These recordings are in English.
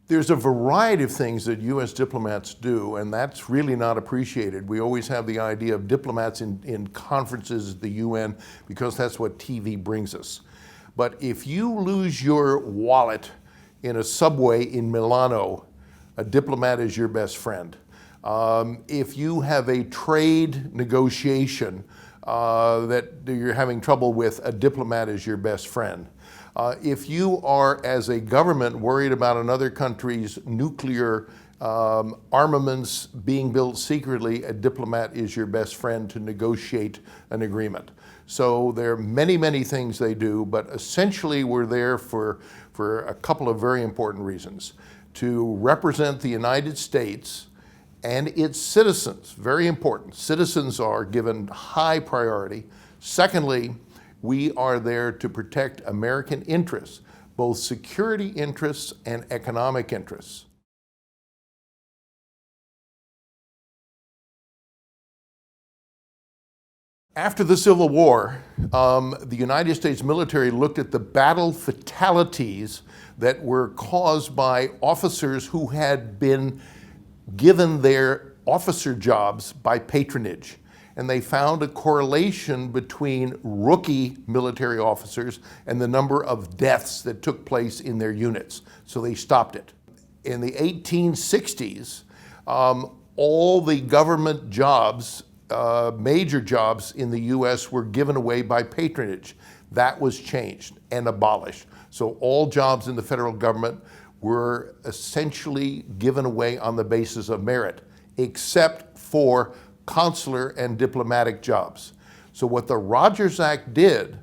There's a variety of things that U.S. diplomats do, and that's really not appreciated. We always have the idea of diplomats in conferences at the UN because that's what TV brings us. But if you lose your wallet in a subway in Milano, a diplomat is your best friend. If you have a trade negotiation that you're having trouble with, a diplomat is your best friend. If you are, as a government, worried about another country's nuclear armaments being built secretly, a diplomat is your best friend to negotiate an agreement. So there are many, many things they do, but essentially we're there for a couple of very important reasons. To represent the United States and its citizens, very important. Citizens are given high priority. Secondly, we are there to protect American interests, both security interests and economic interests. After the Civil War, the United States military looked at the battle fatalities that were caused by officers who had been given their officer jobs by patronage. And they found a correlation between rookie military officers and the number of deaths that took place in their units. So they stopped it. In the 1860s, all the government jobs, major jobs in the US were given away by patronage. That was changed and abolished. So all jobs in the federal government were essentially given away on the basis of merit, except for consular and diplomatic jobs. So what the Rogers Act did,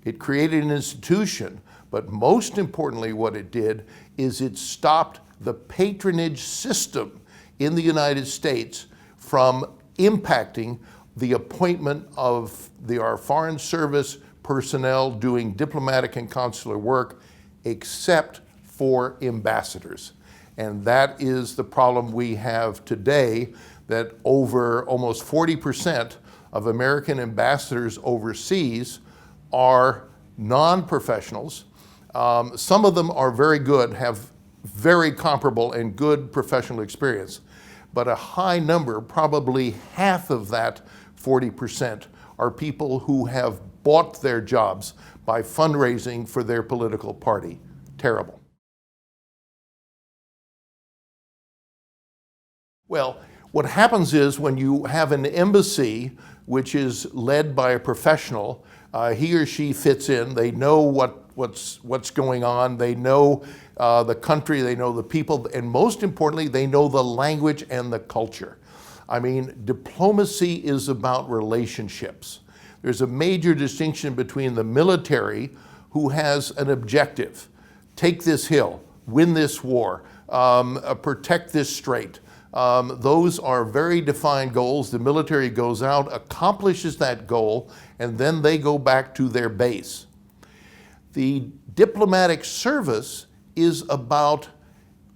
it created an institution, but most importantly what it did is it stopped the patronage system in the United States from impacting the appointment of our foreign service personnel doing diplomatic and consular work, except for ambassadors. And that is the problem we have today, that over almost 40% of American ambassadors overseas are non-professionals. Some of them are very good, have very comparable and good professional experience, but a high number, probably half of that 40%, are people who have bought their jobs by fundraising for their political party. Terrible. Well, what happens is when you have an embassy which is led by a professional, he or she fits in, they know what's going on, they know the country, they know the people, and most importantly, they know the language and the culture. I mean, diplomacy is about relationships. There's a major distinction between the military, who has an objective: take this hill, win this war, protect this strait. Those are very defined goals. The military goes out, accomplishes that goal, and then they go back to their base. The diplomatic service is about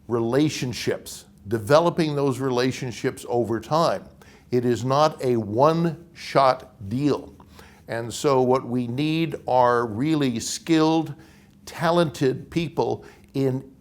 relationships, developing those relationships over time. It is not a one-shot deal. And so what we need are really skilled, talented people in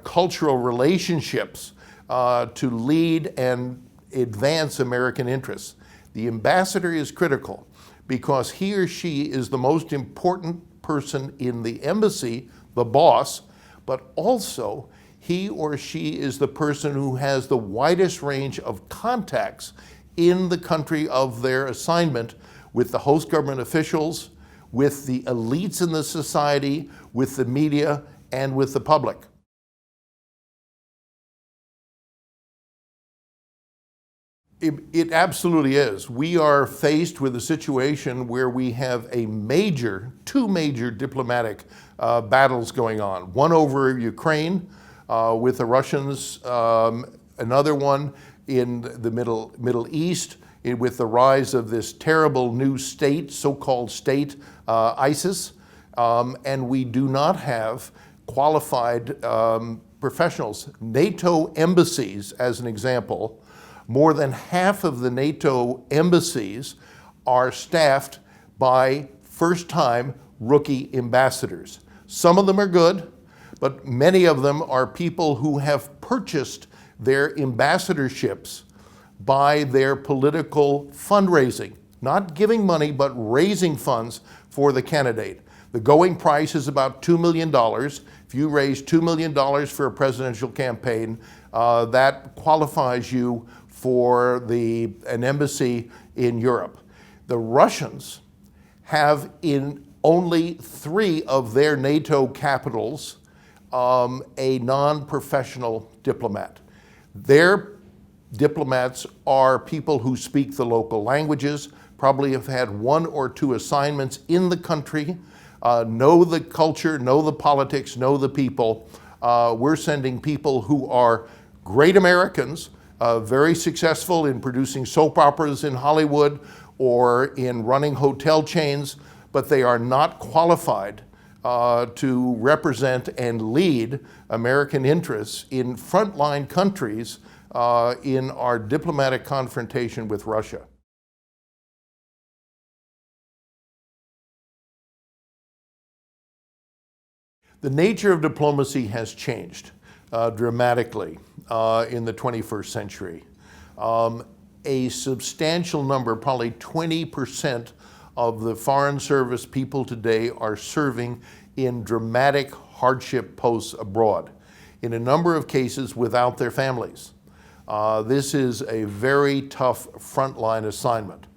cultural relationships to lead and advance American interests. The ambassador is critical because he or she is the most important person in the embassy, the boss, but also he or she is the person who has the widest range of contacts in the country of their assignment with the host government officials, with the elites in the society, with the media, and with the public. It absolutely is. We are faced with a situation where we have two major diplomatic battles going on. One over Ukraine with the Russians, another one in the Middle East with the rise of this terrible new state, so-called state, ISIS, and we do not have qualified professionals. NATO embassies, as an example, more than half of the NATO embassies are staffed by first-time rookie ambassadors. Some of them are good, but many of them are people who have purchased their ambassadorships by their political fundraising, not giving money, but raising funds for the candidate. The going price is about $2 million. If you raise $2 million for a presidential campaign, that qualifies you for an embassy in Europe. The Russians have in only 3 of their NATO capitals a non-professional diplomat. Their diplomats are people who speak the local languages, probably have had 1 or 2 assignments in the country, know the culture, know the politics, know the people. We're sending people who are great Americans, very successful in producing soap operas in Hollywood or in running hotel chains, but they are not qualified to represent and lead American interests in frontline countries in our diplomatic confrontation with Russia. The nature of diplomacy has changed dramatically in the 21st century. A substantial number, probably 20% of the Foreign Service people today are serving in dramatic hardship posts abroad, in a number of cases without their families. This is a very tough frontline assignment.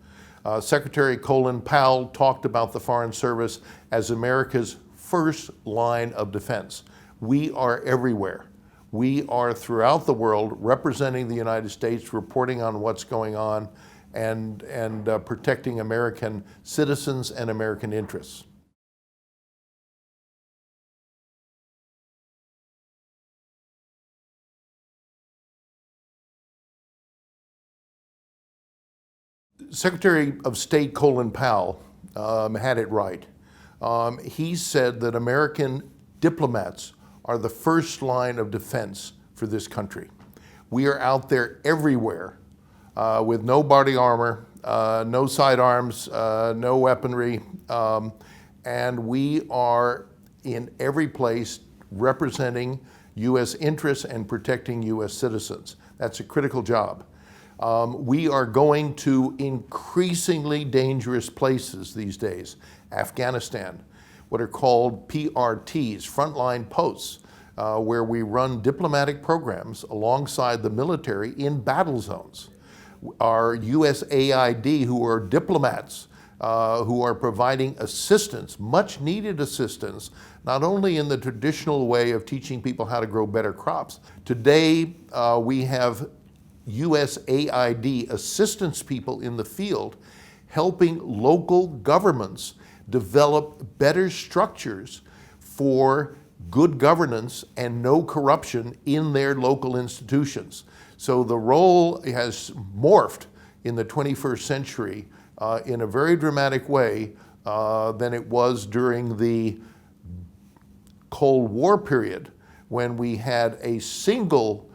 Secretary Colin Powell talked about the Foreign Service as America's first line of defense. We are everywhere. We are throughout the world representing the United States, reporting on what's going on, and protecting American citizens and American interests. Secretary of State Colin Powell had it right. He said that American diplomats are the first line of defense for this country. We are out there everywhere with no body armor, no sidearms, no weaponry, and we are in every place representing U.S. interests and protecting U.S. citizens. That's a critical job. We are going to increasingly dangerous places these days. Afghanistan, what are called PRTs, frontline posts, where we run diplomatic programs alongside the military in battle zones. Our USAID, who are diplomats, who are providing assistance, much needed assistance, not only in the traditional way of teaching people how to grow better crops. Today, we have USAID assistance people in the field helping local governments develop better structures for good governance and no corruption in their local institutions. So the role has morphed in the 21st century in a very dramatic way than it was during the Cold War period, when we had a single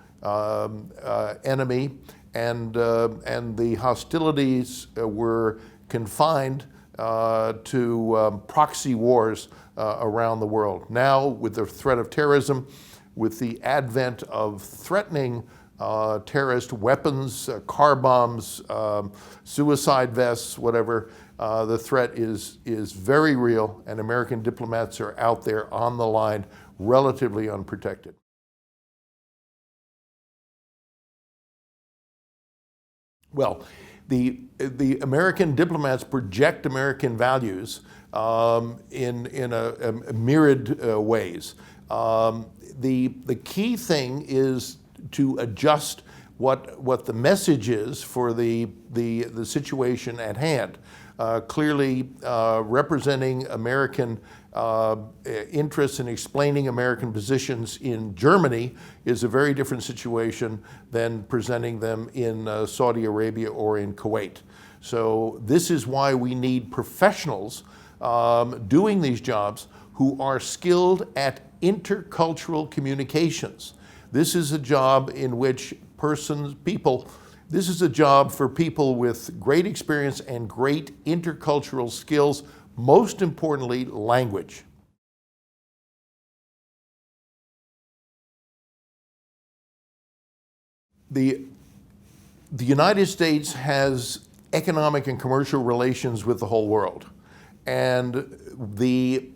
enemy and the hostilities were confined to proxy wars around the world. Now, with the threat of terrorism, with the advent of threatening terrorist weapons, car bombs, suicide vests, whatever, the threat is very real, and American diplomats are out there on the line, relatively unprotected. Well, the American diplomats project American values in a myriad ways. The key thing is to adjust what the message is for the situation at hand. Clearly, representing American interests and explaining American positions in Germany is a very different situation than presenting them in Saudi Arabia or in Kuwait. So this is why we need professionals doing these jobs who are skilled at intercultural communications. This is a job in which this is a job for people with great experience and great intercultural skills, most importantly, language. the United States has economic and commercial relations with the whole world. And the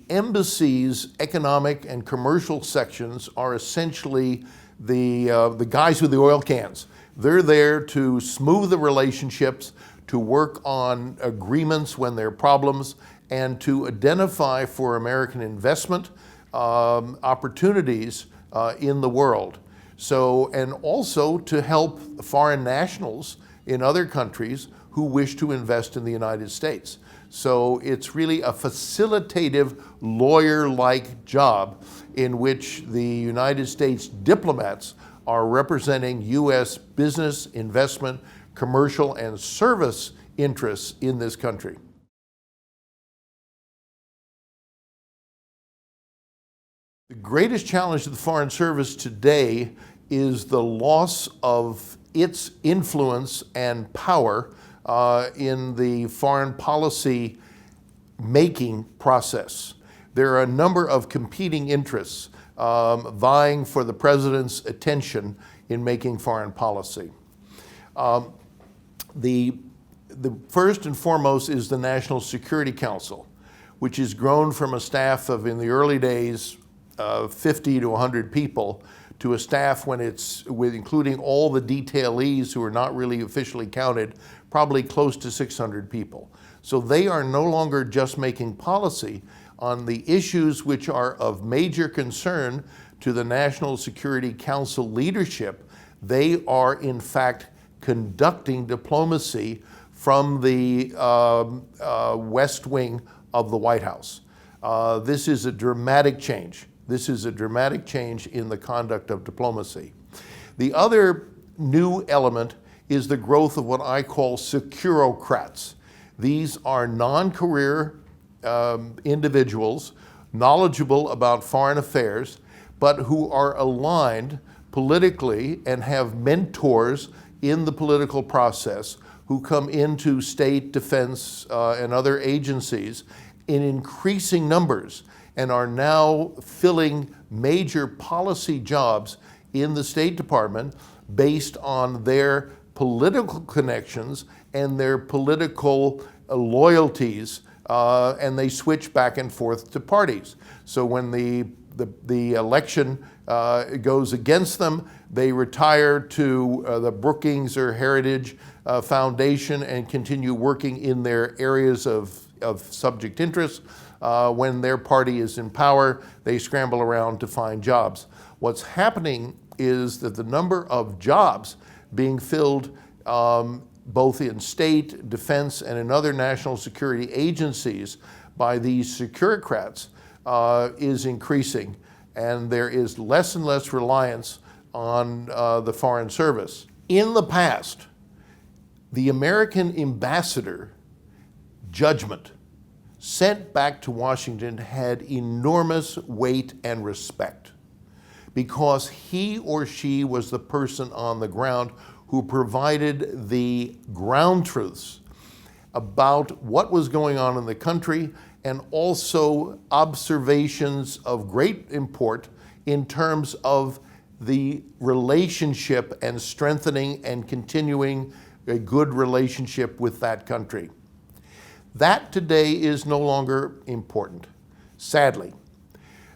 embassy's economic and commercial sections are essentially the guys with the oil cans. They're there to smooth the relationships, to work on agreements when there are problems, and to identify for American investment opportunities in the world. So, and also to help foreign nationals in other countries who wish to invest in the United States. So it's really a facilitative, lawyer-like job in which the United States diplomats are representing U.S. business, investment, commercial, and service interests in this country. The greatest challenge to the Foreign Service today is the loss of its influence and power in the foreign policy making process. There are a number of competing interests vying for the president's attention in making foreign policy. The first and foremost is the National Security Council, which has grown from a staff of, in the early days, 50 to 100 people, to a staff when it's, with including all the detailees who are not really officially counted, probably close to 600 people. So they are no longer just making policy on the issues which are of major concern to the National Security Council leadership. They are in fact conducting diplomacy from the West Wing of the White House. This is a dramatic change. This is a dramatic change in the conduct of diplomacy. The other new element is the growth of what I call securocrats. These are non-career individuals, knowledgeable about foreign affairs, but who are aligned politically and have mentors in the political process who come into state, defense, and other agencies in increasing numbers and are now filling major policy jobs in the State Department based on their political connections and their political loyalties, and they switch back and forth to parties. So when the election goes against them, they retire to the Brookings or Heritage Foundation and continue working in their areas of subject interest. When their party is in power, they scramble around to find jobs. What's happening is that the number of jobs being filled both in state, defense, and in other national security agencies by these securocrats is increasing, and there is less and less reliance on the Foreign Service. In the past, the American ambassador judgment sent back to Washington had enormous weight and respect because he or she was the person on the ground who provided the ground truths about what was going on in the country and also observations of great import in terms of the relationship and strengthening and continuing a good relationship with that country. That today is no longer important, sadly.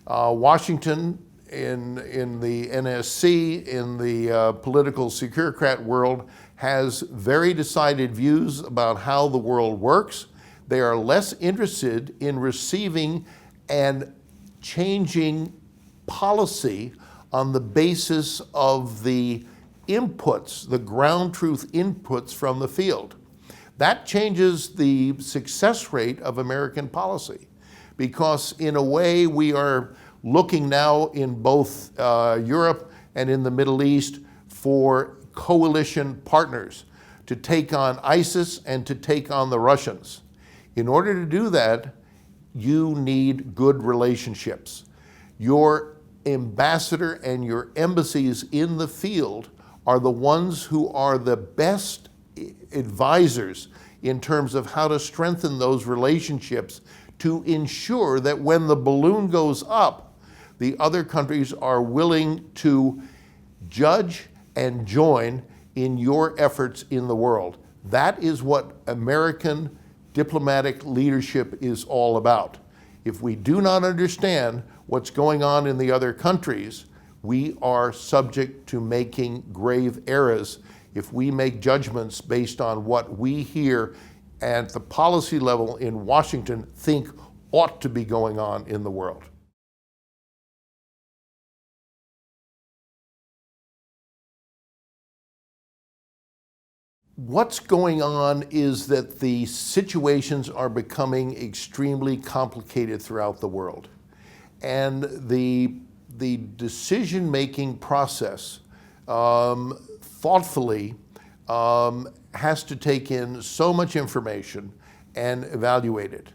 Washington in the NSC, in the political securocrat world, has very decided views about how the world works. They are less interested in receiving and changing policy on the basis of the inputs, the ground truth inputs from the field. That changes the success rate of American policy because in a way we are looking now in both Europe and in the Middle East for coalition partners to take on ISIS and to take on the Russians. In order to do that, you need good relationships. Your ambassador and your embassies in the field are the ones who are the best advisors in terms of how to strengthen those relationships to ensure that when the balloon goes up, the other countries are willing to judge and join in your efforts in the world. That is what American diplomatic leadership is all about. If we do not understand what's going on in the other countries, we are subject to making grave errors if we make judgments based on what we hear at the policy level in Washington think ought to be going on in the world. What's going on is that the situations are becoming extremely complicated throughout the world. And the decision-making process thoughtfully has to take in so much information and evaluate it.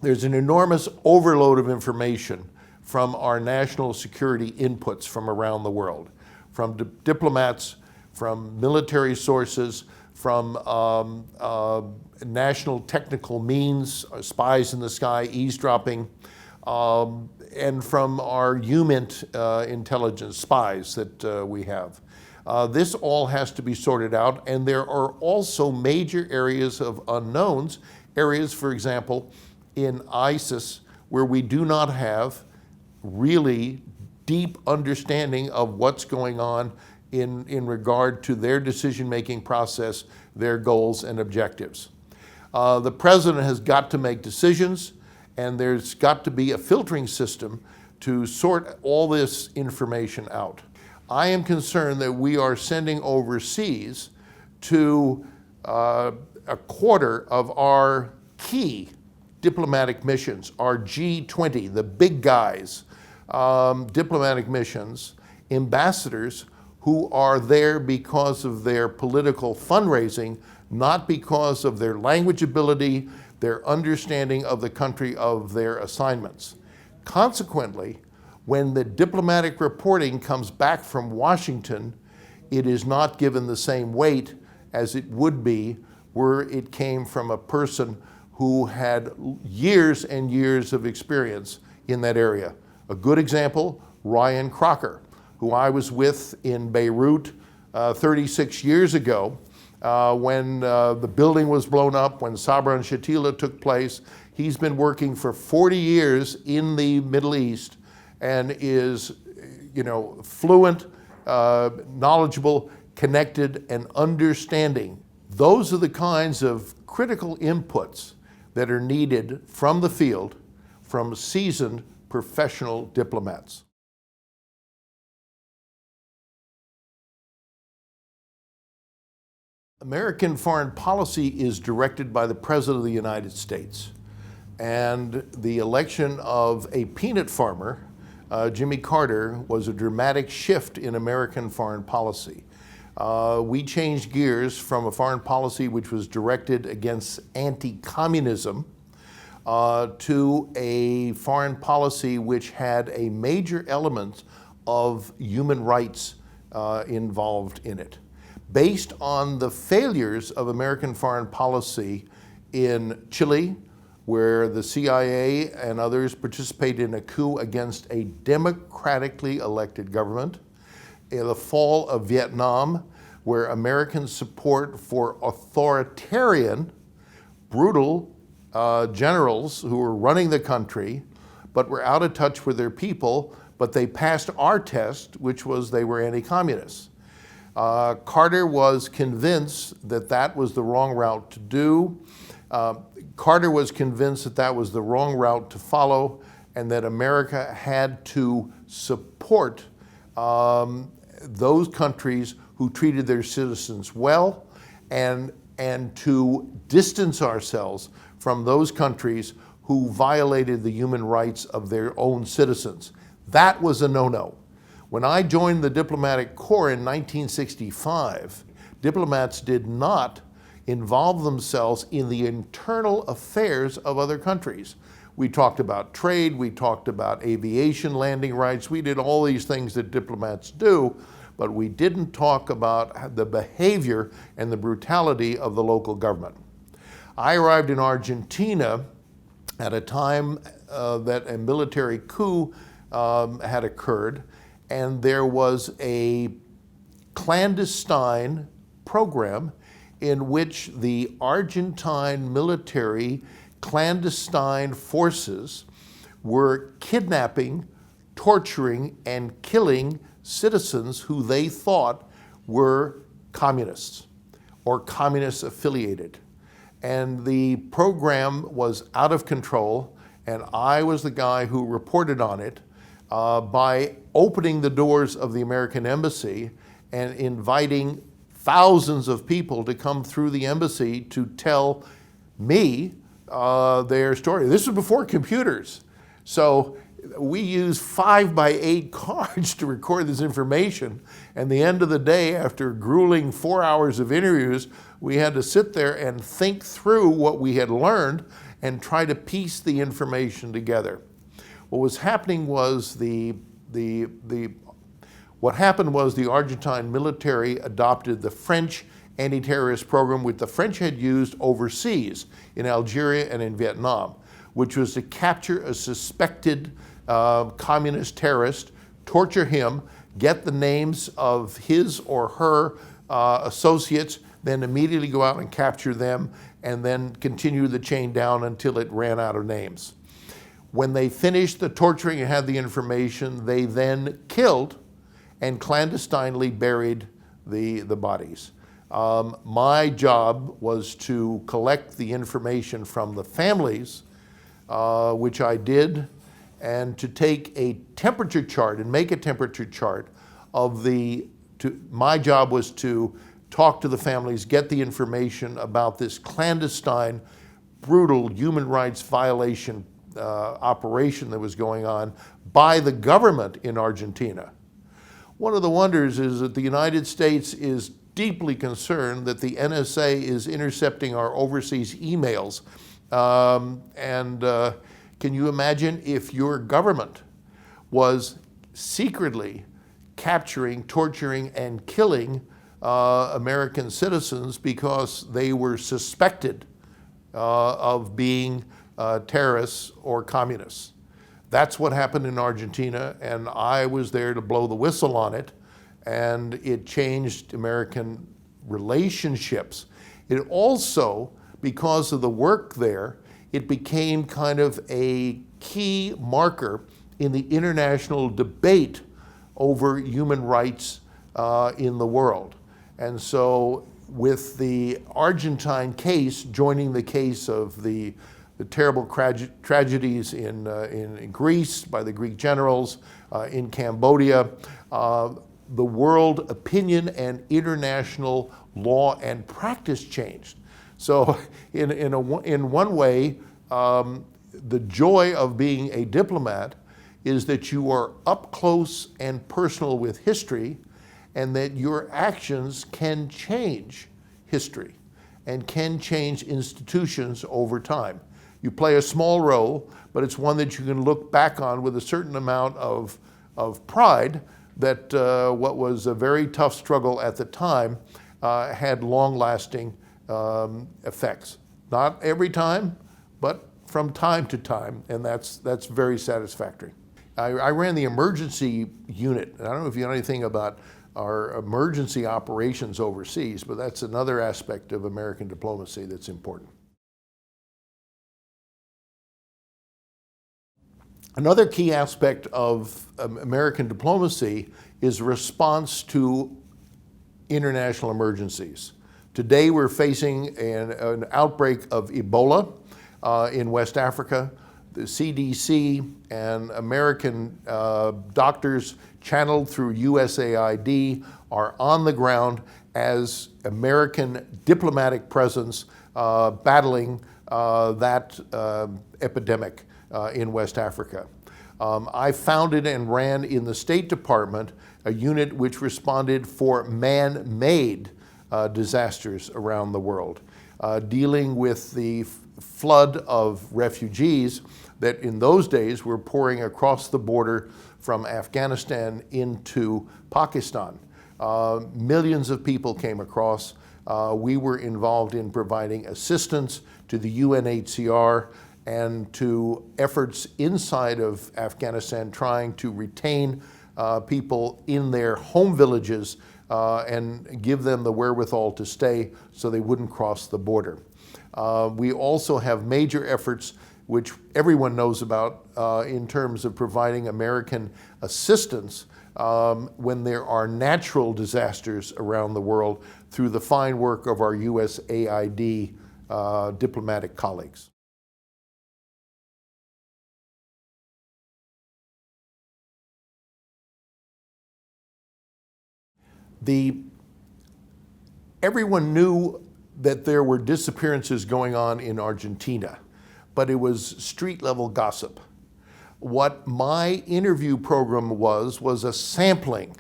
There's an enormous overload of information from our national security inputs from around the world, from diplomats, from military sources, from national technical means, spies in the sky, eavesdropping, and from our UMINT intelligence spies that we have. This all has to be sorted out, and there are also major areas of unknowns, areas, for example, in ISIS, where we do not have really deep understanding of what's going on in regard to their decision-making process, their goals and objectives. The president has got to make decisions, and there's got to be a filtering system to sort all this information out. I am concerned that we are sending overseas to a quarter of our key diplomatic missions, our G20, the big guys, diplomatic missions, ambassadors who are there because of their political fundraising, not because of their language ability, their understanding of the country of their assignments. Consequently, when the diplomatic reporting comes back from Washington, it is not given the same weight as it would be were it came from a person who had years and years of experience in that area. A good example, Ryan Crocker, who I was with in Beirut 36 years ago when the building was blown up, when Sabra and Shatila took place. He's been working for 40 years in the Middle East and is, fluent, knowledgeable, connected, and understanding. Those are the kinds of critical inputs that are needed from the field from seasoned professional diplomats. American foreign policy is directed by the President of the United States. And the election of a peanut farmer, Jimmy Carter, was a dramatic shift in American foreign policy. We changed gears from a foreign policy which was directed against anti-communism to a foreign policy which had a major element of human rights involved in it. Based on the failures of American foreign policy in Chile, where the CIA and others participated in a coup against a democratically elected government, in the fall of Vietnam, where American support for authoritarian, brutal generals who were running the country, but were out of touch with their people, but they passed our test, which was they were anti-communists. Carter was convinced that that was the wrong route to do. Carter was convinced that that was the wrong route to follow, and that America had to support those countries who treated their citizens well, and to distance ourselves from those countries who violated the human rights of their own citizens. That was a no-no. When I joined the diplomatic corps in 1965, diplomats did not involve themselves in the internal affairs of other countries. We talked about trade, we talked about aviation landing rights, we did all these things that diplomats do, but we didn't talk about the behavior and the brutality of the local government. I arrived in Argentina at a time that a military coup had occurred, and there was a clandestine program in which the Argentine military clandestine forces were kidnapping, torturing, and killing citizens who they thought were communists or communist affiliated. And the program was out of control, and I was the guy who reported on it by opening the doors of the American embassy and inviting thousands of people to come through the embassy to tell me their story. This was before computers. So we used 5x8 cards to record this information. And the end of the day, after grueling 4 hours of interviews, we had to sit there and think through what we had learned and try to piece the information together. What was happening was what happened was the Argentine military adopted the French anti-terrorist program, which the French had used overseas in Algeria and in Vietnam, which was to capture a suspected communist terrorist, torture him, get the names of his or her associates, then immediately go out and capture them, and then continue the chain down until it ran out of names. When they finished the torturing and had the information, they then killed and clandestinely buried the bodies. My job was to collect the information from the families, which I did, and to take a temperature chart and make a temperature chart of my job was to talk to the families, get the information about this clandestine, brutal human rights violation operation that was going on by the government in Argentina. One of the wonders is that the United States is deeply concerned that the NSA is intercepting our overseas emails. Can you imagine if your government was secretly capturing, torturing, and killing American citizens because they were suspected of being terrorists or communists? That's what happened in Argentina, and I was there to blow the whistle on it, and it changed American relationships. It also, because of the work there, it became kind of a key marker in the international debate over human rights in the world. And so with the Argentine case joining the case of the terrible tragedies in Greece by the Greek generals, in Cambodia, the world opinion and international law and practice changed. So in one way, the joy of being a diplomat is that you are up close and personal with history, and that your actions can change history and can change institutions over time. You play a small role, but it's one that you can look back on with a certain amount of pride that what was a very tough struggle at the time had long-lasting effects. Not every time, but from time to time, and that's very satisfactory. I ran the emergency unit, and I don't know if you know anything about our emergency operations overseas, but that's another aspect of American diplomacy that's important. Another key aspect of American diplomacy is response to international emergencies. Today we're facing an outbreak of Ebola in West Africa. The CDC and American doctors channeled through USAID are on the ground as American diplomatic presence battling that epidemic in West Africa. I founded and ran in the State Department a unit which responded for man-made disasters around the world, dealing with the flood of refugees that in those days were pouring across the border from Afghanistan into Pakistan. Millions of people came across. We were involved in providing assistance to the UNHCR and to efforts inside of Afghanistan trying to retain people in their home villages and give them the wherewithal to stay so they wouldn't cross the border. We also have major efforts, which everyone knows about, in terms of providing American assistance when there are natural disasters around the world through the fine work of our USAID diplomatic colleagues. Everyone knew that there were disappearances going on in Argentina, but it was street-level gossip. What my interview program was a sampling.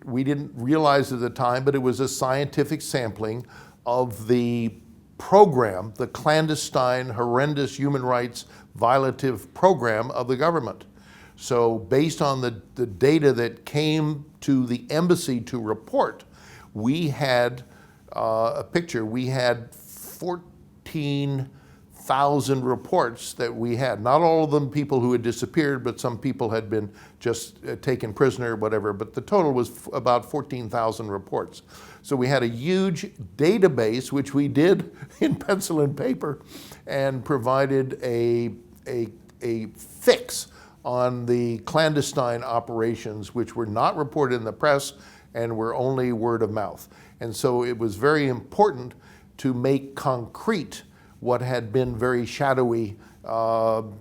We didn't realize at the time, but it was a scientific sampling of the program, the clandestine, horrendous human rights violative program of the government. So based on the data that came to the embassy to report, we had a picture. We had 14,000 reports that we had. Not all of them people who had disappeared, but some people had been just taken prisoner, whatever. But the total was about 14,000 reports. So we had a huge database, which we did in pencil and paper, and provided a fix on the clandestine operations, which were not reported in the press and were only word of mouth. And so it was very important to make concrete what had been very shadowy and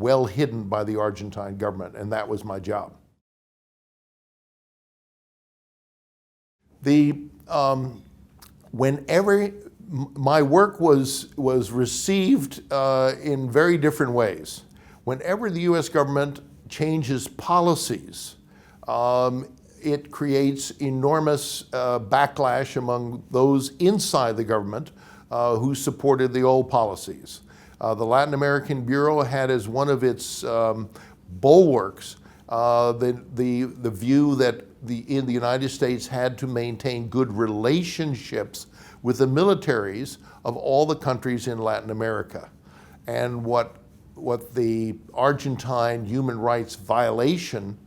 well hidden by the Argentine government, and that was my job. Whenever my work was received in very different ways. Whenever the U.S. government changes policies, it creates enormous backlash among those inside the government who supported the old policies. The Latin American Bureau had as one of its bulwarks the view that in the United States had to maintain good relationships with the militaries of all the countries in Latin America. And what the Argentine human rights violation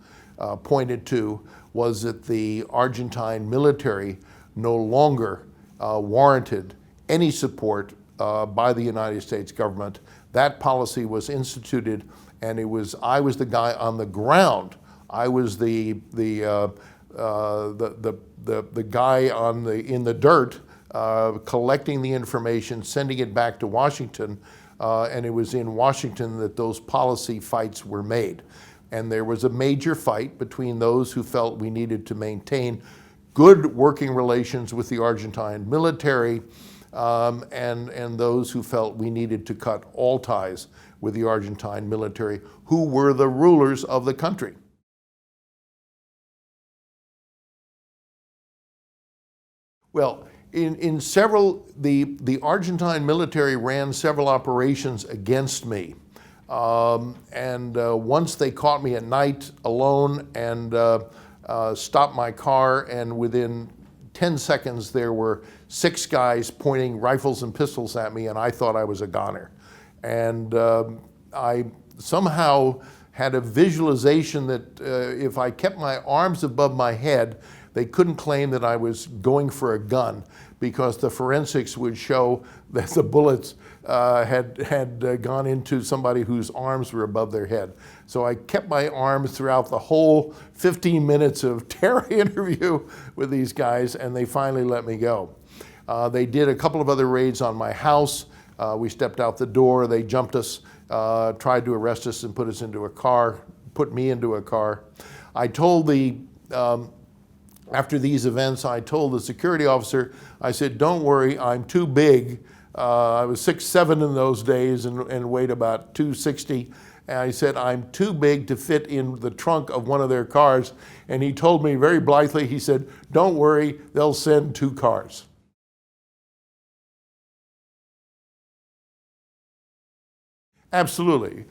pointed to was that the Argentine military no longer warranted any support by the United States government. That policy was instituted, and I was the guy on the ground. I was the guy in the dirt, collecting the information, sending it back to Washington, and it was in Washington that those policy fights were made. And there was a major fight between those who felt we needed to maintain good working relations with the Argentine military and those who felt we needed to cut all ties with the Argentine military, who were the rulers of the country. Well, the Argentine military ran several operations against me. Once they caught me at night alone and stopped my car, and within 10 seconds there were 6 guys pointing rifles and pistols at me, and I thought I was a goner. And I somehow had a visualization that if I kept my arms above my head, they couldn't claim that I was going for a gun, because the forensics would show that the bullets had gone into somebody whose arms were above their head. So I kept my arms throughout the whole 15 minutes of terror interview with these guys, and they finally let me go. They did a couple of other raids on my house. We stepped out the door, they jumped us, tried to arrest us and put us into a car, put me into a car. I told after these events, I told the security officer, I said, "Don't worry, I'm too big." I was 6'7" in those days and weighed about 260. And I said, "I'm too big to fit in the trunk of one of their cars." And he told me very blithely, he said, "Don't worry, they'll send 2 cars." Absolutely.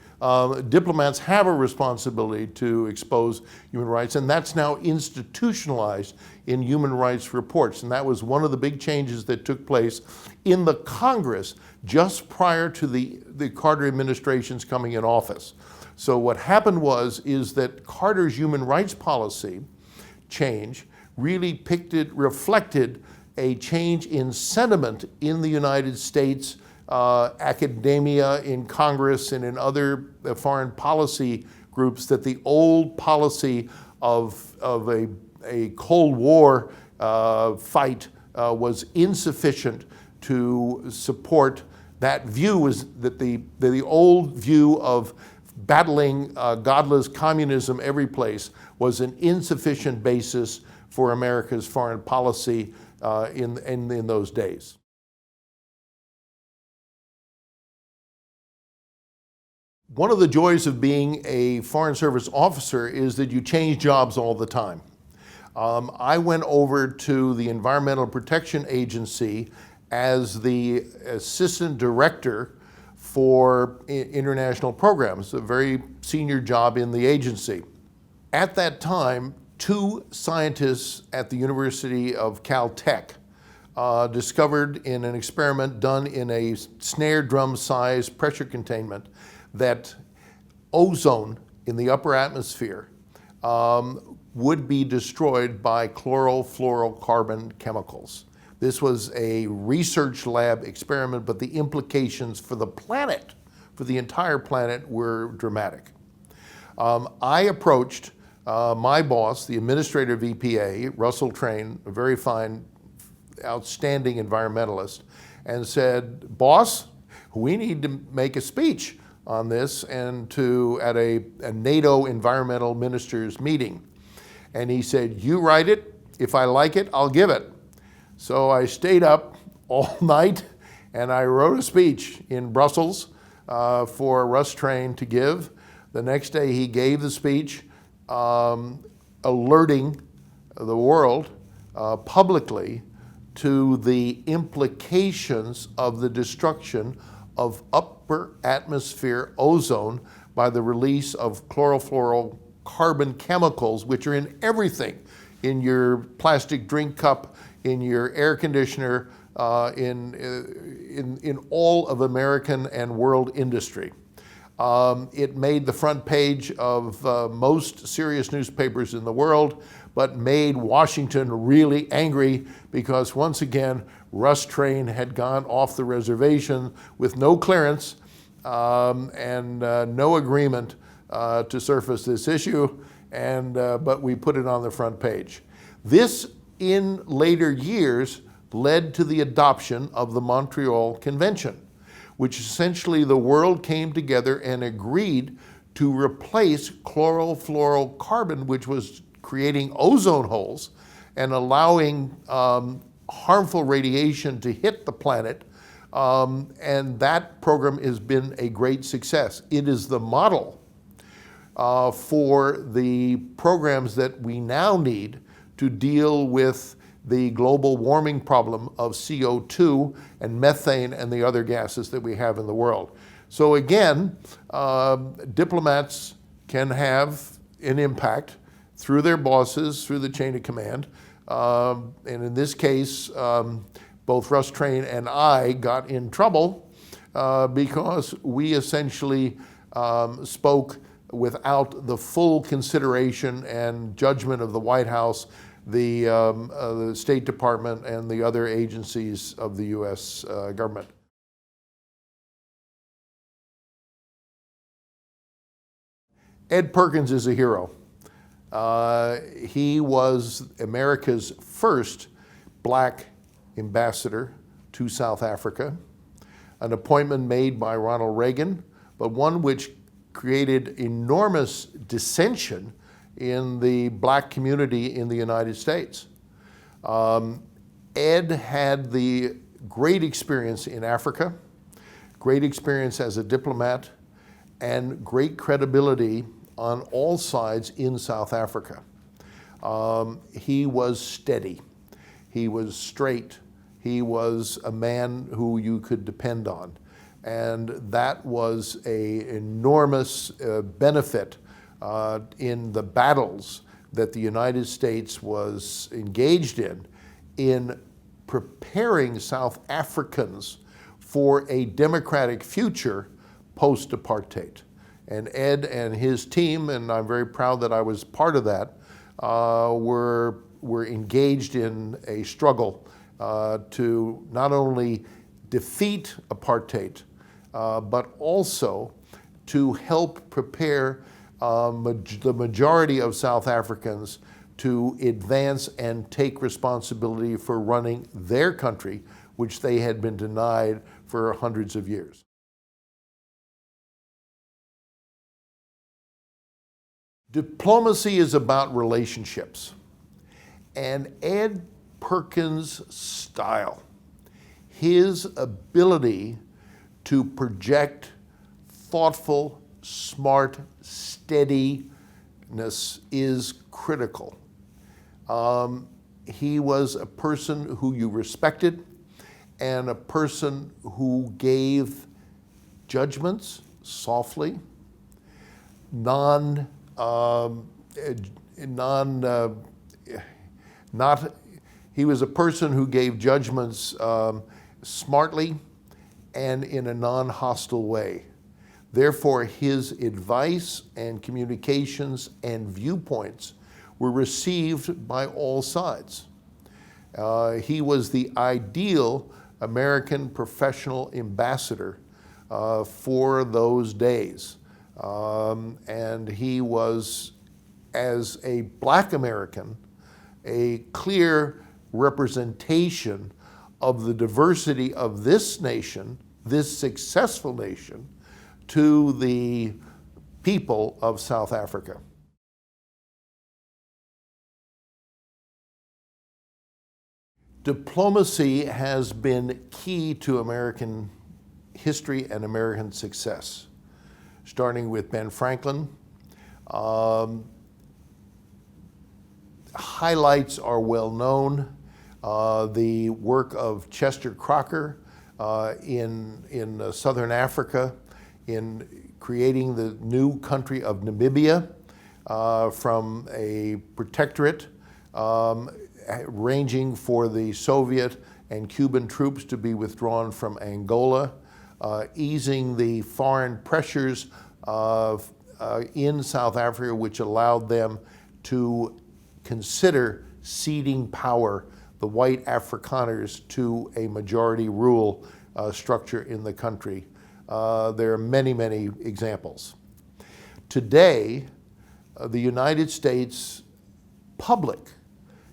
Diplomats have a responsibility to expose human rights, and that's now institutionalized in human rights reports. And that was one of the big changes that took place in the Congress just prior to the Carter administration's coming in office. So what happened is that Carter's human rights policy change really reflected a change in sentiment in the United States academia, in Congress, and in other foreign policy groups, that the old policy of a Cold War fight was insufficient to support that view. Was that the old view of battling godless communism every place was an insufficient basis for America's foreign policy in those days. One of the joys of being a Foreign Service officer is that you change jobs all the time. I went over to the Environmental Protection Agency as the assistant director for international programs, a very senior job in the agency. At that time, 2 scientists at the University of Caltech discovered in an experiment done in a snare drum size pressure containment that ozone in the upper atmosphere would be destroyed by chlorofluorocarbon chemicals. This was a research lab experiment, but the implications for the planet, for the entire planet, were dramatic. I approached my boss, the administrator of EPA, Russell Train, a very fine, outstanding environmentalist, and said, "Boss, we need to make a speech on this and at a NATO environmental ministers meeting." And he said, "You write it. If I like it, I'll give it." So I stayed up all night and I wrote a speech in Brussels for Russ Train to give. The next day he gave the speech alerting the world publicly to the implications of the destruction of upper atmosphere ozone by the release of chlorofluorocarbon chemicals, which are in everything, in your plastic drink cup, in your air conditioner, in all of American and world industry. It made the front page of most serious newspapers in the world, but made Washington really angry because, once again, Russ Train had gone off the reservation with no clearance and no agreement to surface this issue, but we put it on the front page. This, in later years, led to the adoption of the Montreal Convention, which essentially the world came together and agreed to replace chlorofluorocarbon, which was creating ozone holes and allowing harmful radiation to hit the planet. And that program has been a great success. It is the model for the programs that we now need to deal with the global warming problem of CO2 and methane and the other gases that we have in the world. So again, diplomats can have an impact through their bosses, through the chain of command. And in this case, both Russ Train and I got in trouble because we essentially spoke without the full consideration and judgment of the White House, the State Department, and the other agencies of the U.S. government. Ed Perkins is a hero. He was America's first black ambassador to South Africa, an appointment made by Ronald Reagan, but one which created enormous dissension in the black community in the United States. Ed had the great experience in Africa, great experience as a diplomat, and great credibility on all sides in South Africa. He was steady. He was straight. He was a man who you could depend on. And that was an enormous benefit in the battles that the United States was engaged in preparing South Africans for a democratic future post-apartheid. And Ed and his team, and I'm very proud that I was part of that, were engaged in a struggle to not only defeat apartheid, but also to help prepare the majority of South Africans to advance and take responsibility for running their country, which they had been denied for hundreds of years. Diplomacy is about relationships, and Ed Perkins' style, his ability to project thoughtful, smart, steadiness is critical. He was a person who you respected and a person who gave judgments softly, he was a person who gave judgments smartly and in a non-hostile way. Therefore, his advice and communications and viewpoints were received by all sides. He was the ideal American professional ambassador for those days. And he was, as a Black American, a clear representation of the diversity of this nation, this successful nation, to the people of South Africa. Diplomacy has been key to American history and American success, starting with Ben Franklin. Highlights are well known. The work of Chester Crocker in Southern Africa, in creating the new country of Namibia from a protectorate, arranging for the Soviet and Cuban troops to be withdrawn from Angola, easing the foreign pressures in South Africa, which allowed them to consider ceding power, the white Afrikaners, to a majority rule structure in the country. There are many, many examples. Today, the United States public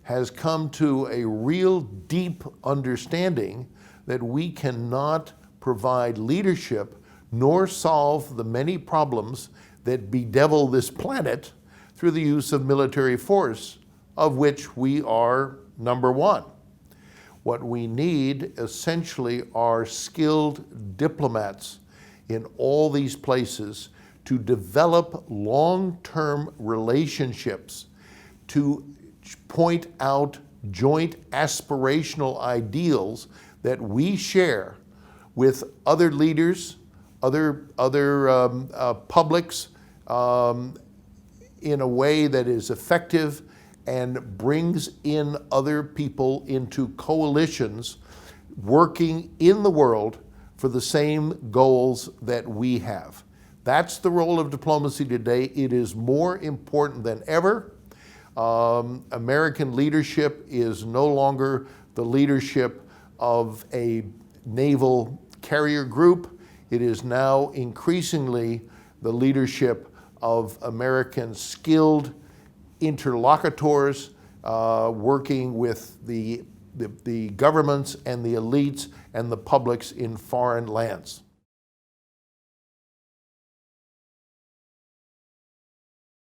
has come to a real deep understanding that we cannot provide leadership nor solve the many problems that bedevil this planet through the use of military force, of which we are number one. What we need essentially are skilled diplomats in all these places to develop long-term relationships, to point out joint aspirational ideals that we share with other leaders, other publics, in a way that is effective and brings in other people into coalitions working in the world for the same goals that we have. That's the role of diplomacy today. It is more important than ever. American leadership is no longer the leadership of a naval carrier group. It is now increasingly the leadership of American skilled interlocutors working with the governments and the elites and the publics in foreign lands.